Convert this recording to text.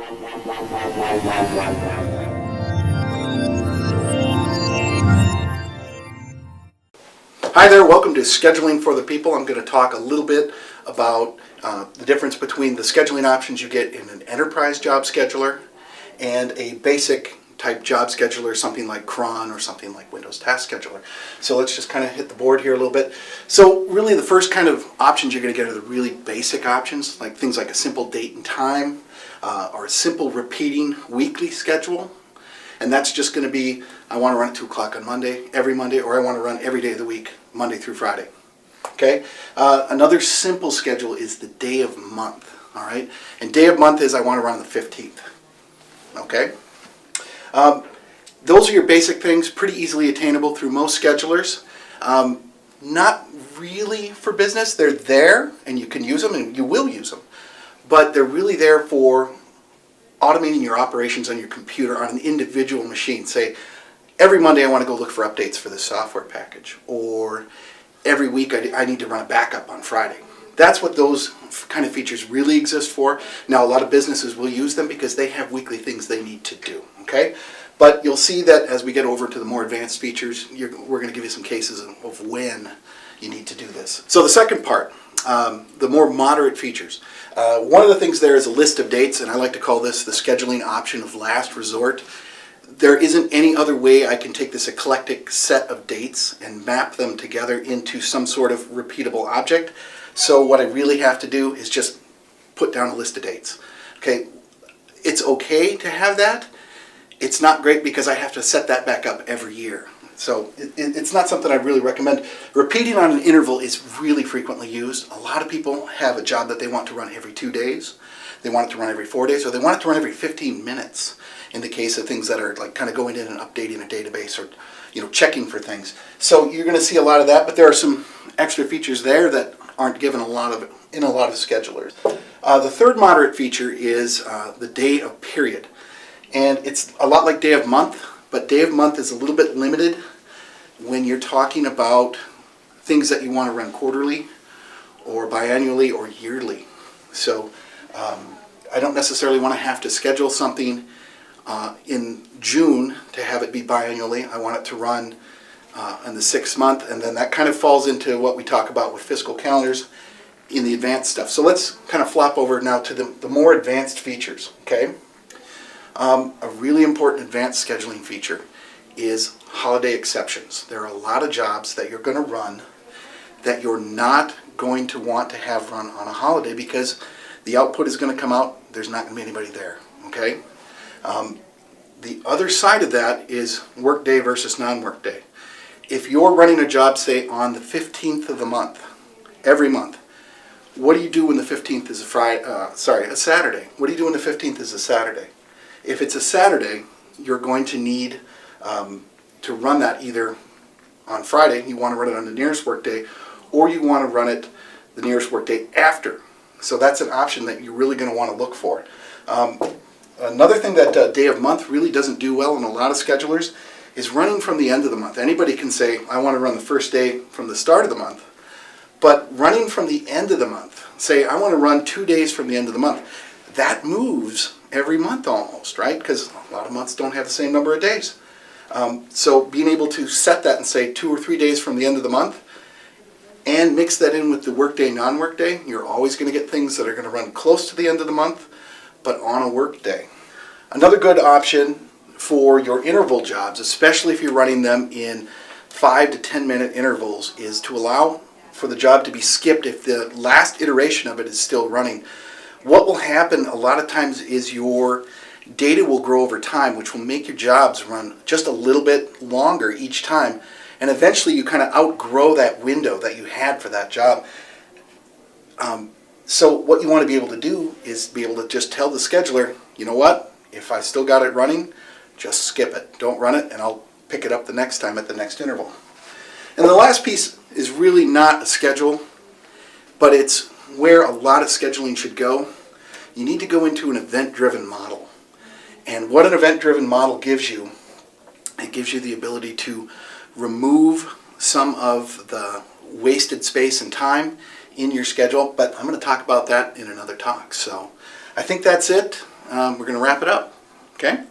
Hi there, welcome to Scheduling for the People. I'm going to talk a little bit about the difference between the scheduling options you get in an enterprise job scheduler and a basic type job scheduler, something like Cron or something like Windows Task Scheduler. So let's just kind of hit the board here a little bit. So really the first kind of options you're going to get are the really basic options, like things like a simple date and time or a simple repeating weekly schedule. And that's just going to be, I want to run at 2 o'clock on Monday, every Monday, or I want to run every day of the week, Monday through Friday. Okay? Another simple schedule is the day of month. All right? And day of month is I want to run the 15th. Okay? Those are your basic things, pretty easily attainable through most schedulers. Not really for business. They're there, and you can use them, and you will use them. But they're really there for automating your operations on your computer on an individual machine. Say, every Monday I want to go look for updates for this software package, or every week I need to run a backup on Friday. That's what those kind of features really exist for. Now, a lot of businesses will use them because they have weekly things they need to do. Okay? But you'll see that as we get over to the more advanced features, we're going to give you some cases of when you need to do this. So the second part, the more moderate features. One of the things there is a list of dates, and I like to call this the scheduling option of last resort. There isn't any other way I can take this eclectic set of dates and map them together into some sort of repeatable object. So what I really have to do is just put down a list of dates. Okay, it's okay to have that. It's not great because I have to set that back up every year. So it's not something I really recommend. Repeating on an interval is really frequently used. A lot of people have a job that they want to run every 2 days. They want it to run every 4 days, or they want it to run every 15 minutes in the case of things that are like kind of going in and updating a database or checking for things. So you're going to see a lot of that, but there are some extra features there that aren't given in a lot of schedulers. The third moderate feature is the day of period. And it's a lot like day of month, but day of month is a little bit limited when you're talking about things that you want to run quarterly or biannually or yearly. So I don't necessarily want to have to schedule something in June to have it be biannually. I want it to run in the 6th month, and then that kind of falls into what we talk about with fiscal calendars in the advanced stuff. So let's kind of flop over now to the more advanced features, okay? A really important advanced scheduling feature is holiday exceptions. There are a lot of jobs that you're going to run that you're not going to want to have run on a holiday because the output is going to come out, there's not going to be anybody there, okay? The other side of that is workday versus non-work day. If you're running a job, say, on the 15th of the month, every month, what do you do when the 15th is a Saturday? What do you do when the 15th is a Saturday? If it's a Saturday, you're going to need to run that either on Friday, you want to run it on the nearest workday, or you want to run it the nearest workday after. So that's an option that you're really going to want to look for. Another thing that day of month really doesn't do well in a lot of schedulers is running from the end of the month. Anybody can say, I want to run the first day from the start of the month, but running from the end of the month, say I want to run 2 days from the end of the month, that moves every month almost, right? Because a lot of months don't have the same number of days. So being able to set that and say 2 or 3 days from the end of the month and mix that in with the workday, non-workday, you're always going to get things that are going to run close to the end of the month, but on a workday. Another good option for your interval jobs, especially if you're running them in 5 to 10 minute intervals, is to allow for the job to be skipped if the last iteration of it is still running. What will happen a lot of times is your data will grow over time, which will make your jobs run just a little bit longer each time. And eventually you kind of outgrow that window that you had for that job. So what you want to be able to do is be able to just tell the scheduler, you know what, if I still got it running, just skip it. Don't run it, and I'll pick it up the next time at the next interval. And the last piece is really not a schedule, but it's where a lot of scheduling should go. You need to go into an event-driven model. And what an event-driven model gives you, it gives you the ability to remove some of the wasted space and time in your schedule, but I'm going to talk about that in another talk. So I think that's it. we're going to wrap it up. Okay?